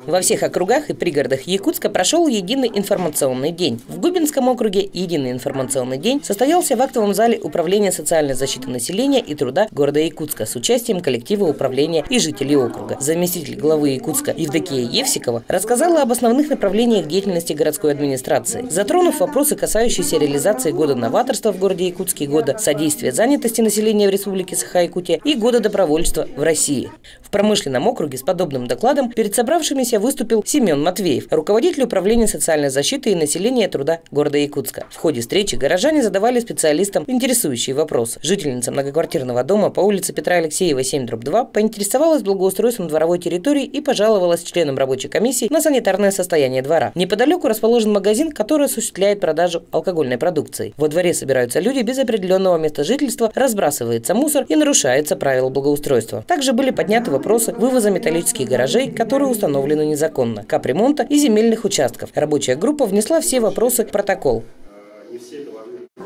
Во всех округах и пригородах Якутска прошел единый информационный день. В Губинском округе единый информационный день состоялся в актовом зале Управления социальной защиты населения и труда города Якутска с участием коллектива управления и жителей округа. Заместитель главы Якутска Евдокия Евсикова рассказала об основных направлениях деятельности городской администрации, затронув вопросы, касающиеся реализации года новаторства в городе Якутске, года содействия занятости населения в Республике Саха-Якутия и года добровольчества в России. В промышленном округе с подобным докладом перед собравшимися выступил Семен Матвеев, руководитель управления социальной защиты и населения труда города Якутска. В ходе встречи горожане задавали специалистам интересующие вопросы. Жительница многоквартирного дома по улице Петра Алексеева, 7/2 поинтересовалась благоустройством дворовой территории и пожаловалась членам рабочей комиссии на санитарное состояние двора. Неподалеку расположен магазин, который осуществляет продажу алкогольной продукции. Во дворе собираются люди без определенного места жительства, разбрасывается мусор и нарушается правила благоустройства. Также были подняты вопросы вывоза металлических гаражей, которые установлены незаконно, капремонта и земельных участков. Рабочая группа внесла все вопросы в протокол.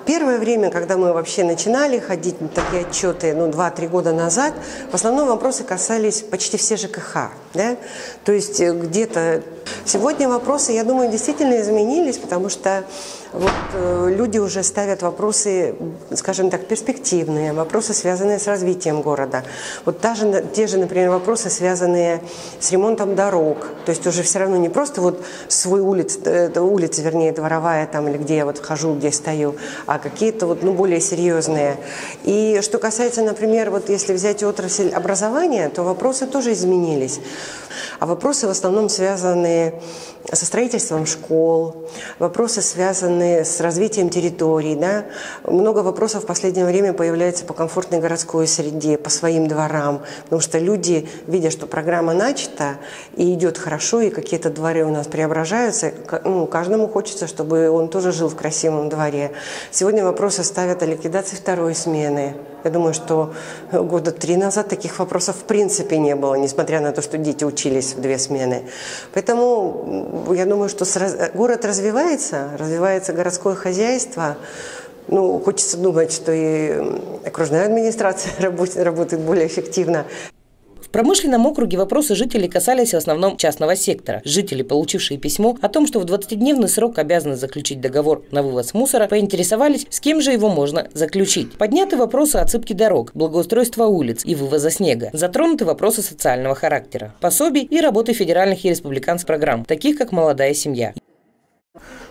Первое время, когда мы вообще начинали ходить на такие отчеты, 2-3 года назад, в основном вопросы касались почти все ЖКХ. Да? То есть где-то... Сегодня вопросы, я думаю, действительно изменились, потому что люди уже ставят вопросы, скажем так, перспективные, вопросы, связанные с развитием города. Те же, например, вопросы, связанные с ремонтом дорог. То есть уже все равно не просто свой улица, вернее, дворовая там, или где я хожу, где стою, а какие-то более серьезные. И что касается, например, если взять отрасль образования, то вопросы тоже изменились. А вопросы в основном связаны со строительством школ, вопросы связаны с развитием территорий. Да? Много вопросов в последнее время появляется по комфортной городской среде, по своим дворам, потому что люди, видя, что программа начата и идет хорошо, и какие-то дворы у нас преображаются, каждому хочется, чтобы он тоже жил в красивом дворе. Сегодня вопросы ставят о ликвидации второй смены. Я думаю, что года 3 назад таких вопросов в принципе не было, несмотря на то, что дети учились в 2 смены. Поэтому я думаю, что город развивается городское хозяйство. Хочется думать, что и окружная администрация работает более эффективно. В промышленном округе вопросы жителей касались в основном частного сектора. Жители, получившие письмо о том, что в 20-дневный срок обязаны заключить договор на вывоз мусора, поинтересовались, с кем же его можно заключить. Подняты вопросы отсыпки дорог, благоустройства улиц и вывоза снега. Затронуты вопросы социального характера, пособий и работы федеральных и республиканских программ, таких как «Молодая семья».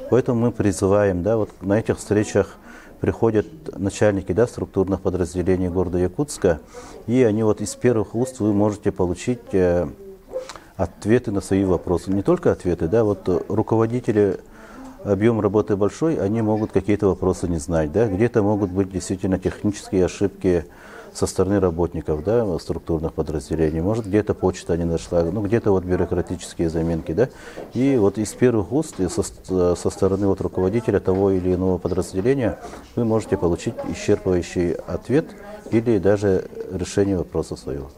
Поэтому мы призываем, на этих встречах приходят начальники структурных подразделений города Якутска, и они из первых уст вы можете получить ответы на свои вопросы. Не только ответы, руководители, объем работы большой, они могут какие-то вопросы не знать, где-то могут быть действительно технические ошибки со стороны работников структурных подразделений, может где-то почта не дошла, где-то бюрократические заминки. И из первых уст, со стороны руководителя того или иного подразделения вы можете получить исчерпывающий ответ или даже решение вопроса своего.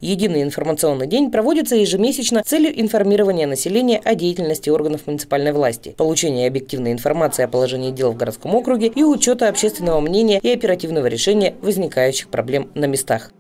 Единый информационный день проводится ежемесячно с целью информирования населения о деятельности органов муниципальной власти, получения объективной информации о положении дел в городском округе и учета общественного мнения и оперативного решения возникающих проблем на местах.